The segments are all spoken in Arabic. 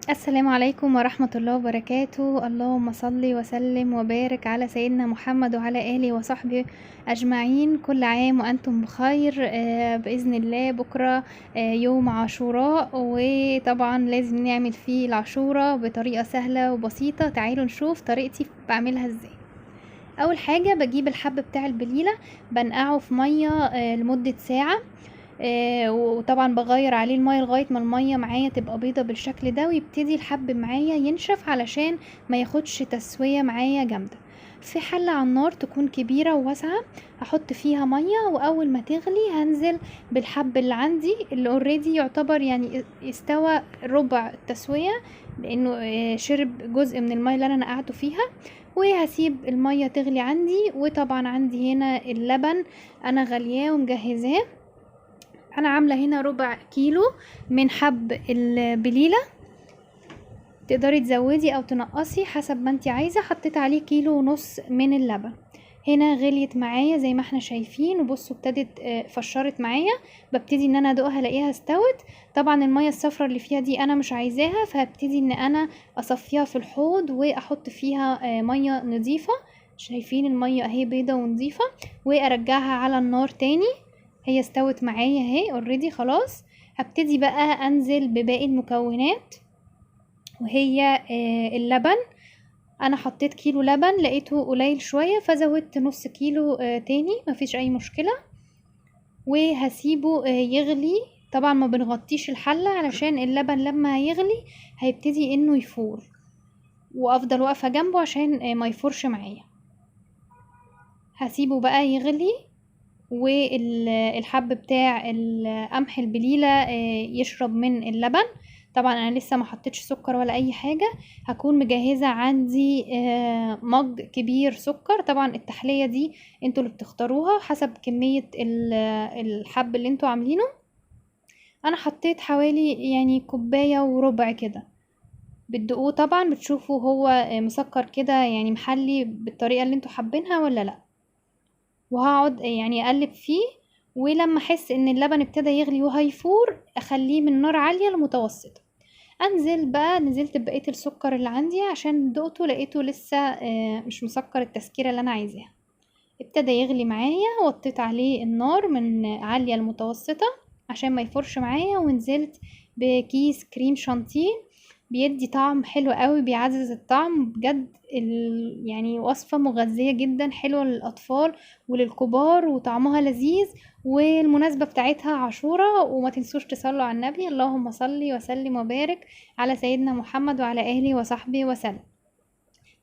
السلام عليكم ورحمة الله وبركاته. اللهم صل وسلم وبارك على سيدنا محمد وعلى آله وصحبه أجمعين. كل عام وأنتم بخير. بإذن الله بكرة يوم عاشوراء، وطبعا لازم نعمل فيه العاشوراء بطريقة سهلة وبسيطة. تعالوا نشوف طريقتي بعملها ازاي. أول حاجة بجيب الحب بتاع البليلة، بنقعه في مية لمدة ساعة. وطبعا بغير عليه المية لغاية ما المية معايا تبقى بيضة بالشكل ده، ويبتدي الحب معايا ينشف علشان ما ياخدش تسوية معايا جامدة. في حلة على النار تكون كبيرة وواسعة، هحط فيها مية، واول ما تغلي هنزل بالحب اللي عندي اللي اوريدي يعتبر يعني استوى ربع التسوية، لانه شرب جزء من المية اللي انا نقعته فيها. وهسيب المية تغلي عندي، وطبعا عندي هنا اللبن انا غلياه ومجهزاه. انا عامله هنا ربع كيلو من حب البليله، تقدري تزودي او تنقصي حسب ما انتي عايزه. حطيت عليه كيلو ونص من اللبن. هنا غليت معايا زي ما احنا شايفين، وبصوا ابتدت فشرت معايا. ببتدي ان انا ادوقها الاقيها استوت. طبعا المية الصفرا اللي فيها دي انا مش عايزاها، فهبتدي ان انا اصفيها في الحوض واحط فيها مية نظيفة. شايفين المية اهي بيضة ونظيفة، وارجعها على النار تاني. هي استوت معايا اهي اوريدي خلاص. هبتدي بقى انزل بباقي المكونات، وهي اللبن. انا حطيت كيلو لبن لقيته قليل شوية، فزودت نص كيلو تاني، مفيش اي مشكلة. وهسيبه يغلي. طبعا ما بنغطيش الحلة علشان اللبن لما يغلي هيبتدي انه يفور، وافضل واقفة جنبه عشان ما يفورش معايا. هسيبه بقى يغلي، والحب بتاع القمح البليلة يشرب من اللبن. طبعا انا لسه ما حطيتش سكر ولا اي حاجة. هكون مجهزة عندي مج كبير سكر. طبعا التحلية دي انتوا اللي بتختاروها حسب كمية الحب اللي انتوا عاملينه. انا حطيت حوالي يعني كوباية وربع كده. بتدوقوه طبعا بتشوفوا هو مسكر كده يعني محلي بالطريقة اللي انتوا حابينها ولا لا. وهقعد يعني اقلب فيه، ولما احس ان اللبن ابتدى يغلي وهيفور اخليه من نار عالية لمتوسطة. انزل بقى، نزلت بقية السكر اللي عندي عشان دقته لقيته لسه مش مسكر التسكيرة اللي انا عايزاها. ابتدى يغلي معايا، وطيت عليه النار من عالية لمتوسطة عشان ما يفرش معايا، ونزلت بكيس كريم شانتيه. بيدي طعم حلو قوي، بيعزز الطعم بجد. يعني وصفة مغذية جدا، حلوة للأطفال وللكبار، وطعمها لذيذ. والمناسبة بتاعتها عاشورة. وما تنسوش تصلوا على النبي، اللهم صل وسلم وبارك على سيدنا محمد وعلى آله وصحبه وسلم.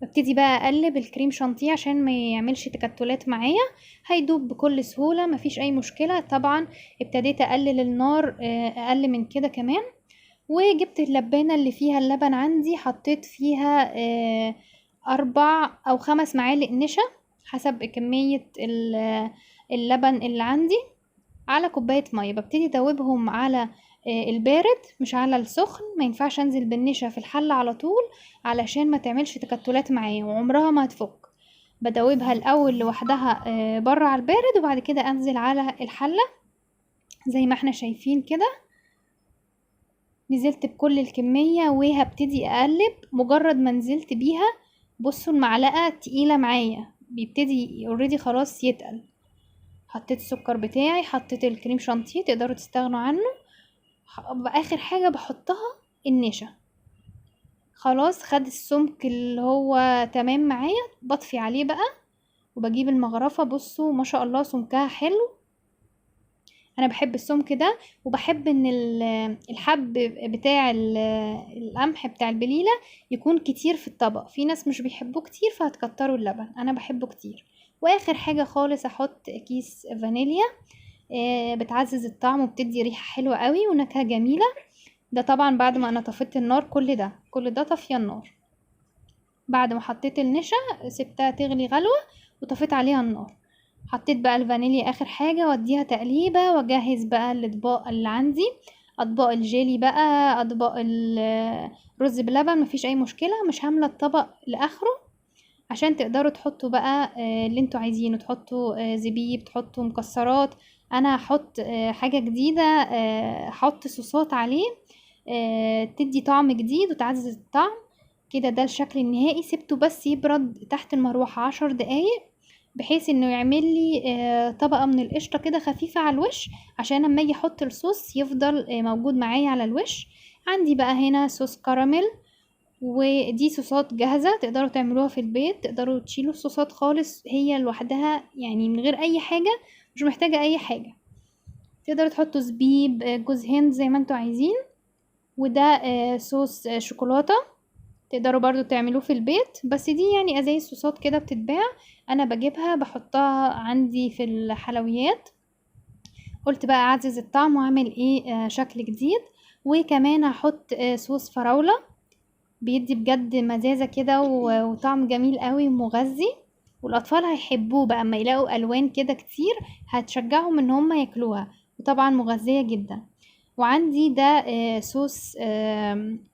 ببتدي بقى اقلب الكريم شانتيه عشان ما يعملش تكتلات معايا. هيدوب بكل سهولة، مفيش اي مشكلة. طبعا ابتديت اقلل النار اقل من كده كمان. وجبت اللبانة اللي فيها اللبن عندي، حطيت فيها 4 أو 5 معالق نشا حسب كمية اللبن اللي عندي على كوباية مية. ببتدي ادوبهم على البارد مش على السخن. ما ينفعش انزل بالنشا في الحلة على طول علشان ما تعملش تكتلات معايا وعمرها ما هتفك. بدوبها الاول لوحدها بره على البارد، وبعد كده انزل على الحلة زي ما احنا شايفين كده. نزلت بكل الكمية وهبتدي اقلب. مجرد ما نزلت بيها بصوا المعلقة تقيلة معايا، بيبتدي اوريدي خلاص يتقل. حطيت السكر بتاعي، حطيت الكريم شانتيه تقدروا تستغنوا عنه. اخر حاجة بحطها النشا. خلاص خد السمك اللي هو تمام معايا. بطفي عليه بقى، وبجيب المغرفة. بصوا ما شاء الله سمكها حلو. انا بحب السمك ده، وبحب ان الحب بتاع القمح بتاع البليلة يكون كتير في الطبق. في ناس مش بيحبوه كتير فهتكتروا اللبن، انا بحبه كتير. واخر حاجة خالص احط كيس فانيليا. بتعزز الطعم وبتدي ريحة حلوة قوي ونكهة جميلة. ده طبعا بعد ما انا طفيت النار. كل ده طفي النار. بعد ما حطيت النشا سبتها تغلي غلوة وطفيت عليها النار. حطيت بقى الفانيليا اخر حاجة، واديها تقليبة، واجهز بقى الاطباق اللي عندي. اطباق الجيلي بقى، اطباق الرز بلبن، مفيش اي مشكلة. مش هاملة الطبق لاخره عشان تقدروا تحطوا بقى اللي انتوا عايزينه. تحطوا زبيب، تحطوا مكسرات. انا هحط حاجة جديدة، هحط صوصات عليه. تدي طعم جديد وتعزز الطعم كده. ده الشكل النهائي. سبته بس يبرد تحت المروحة 10 دقايق بحيث انه يعمل لي طبقة من القشطة كده خفيفة على الوش، عشان اما اجي احط الصوص يفضل موجود معايا على الوش. عندي بقى هنا صوص كراميل، ودي صوصات جاهزة تقدروا تعملوها في البيت. تقدروا تشيلوا الصوصات خالص هي لوحدها يعني من غير اي حاجة، مش محتاجة اي حاجة. تقدروا تحطوا زبيب، جوز هند زي ما انتوا عايزين. وده صوص شوكولاتة تقدروا برضو تعملوه في البيت، بس دي يعني ازاي صوصات كده بتتباع، انا بجيبها بحطها عندي في الحلويات. قلت بقى اعزز الطعم واعمل ايه شكل جديد. وكمان هحط صوص فراولة، بيدي بجد مزازة كده وطعم جميل قوي ومغذي، والاطفال هيحبوه بقى اما يلاقوا الوان كده كتير، هتشجعهم ان هم ياكلوها، وطبعا مغذية جدا. وعندي ده صوص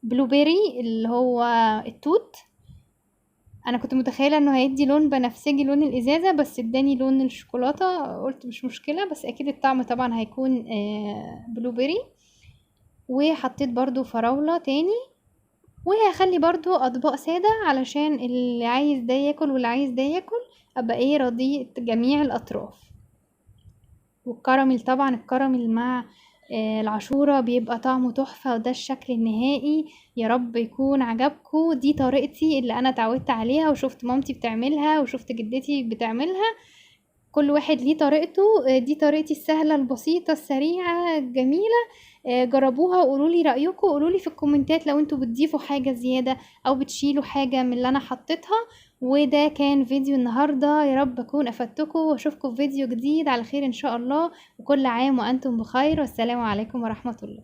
بلو بيري اللي هو التوت. انا كنت متخيله انه هيدي لون بنفسجي لون الازازه، بس اداني لون الشوكولاته. قلت مش مشكله، بس اكيد الطعم طبعا هيكون بلو بيري. وحطيت برضو فراوله تاني. وهخلي برضو اطباق ساده علشان اللي عايز ده ياكل واللي عايز ده ياكل، ابقى ايه رضيت جميع الاطراف. والكراميل طبعا، الكراميل مع العاشورة بيبقى طعمه تحفة. وده الشكل النهائي. يا رب يكون عجبكم. دي طريقتي اللي انا اتعودت عليها، وشفت مامتي بتعملها وشفت جدتي بتعملها. كل واحد ليه طريقته. دي طريقتي السهلة البسيطة السريعة الجميلة. جربوها وقولولي رأيكم. قولولي في الكومنتات لو انتوا بتضيفوا حاجة زيادة او بتشيلوا حاجة من اللي انا حطيتها. وده كان فيديو النهاردة. يا رب اكون افدتكم، واشوفكم في فيديو جديد على خير ان شاء الله. وكل عام وانتم بخير، والسلام عليكم ورحمة الله.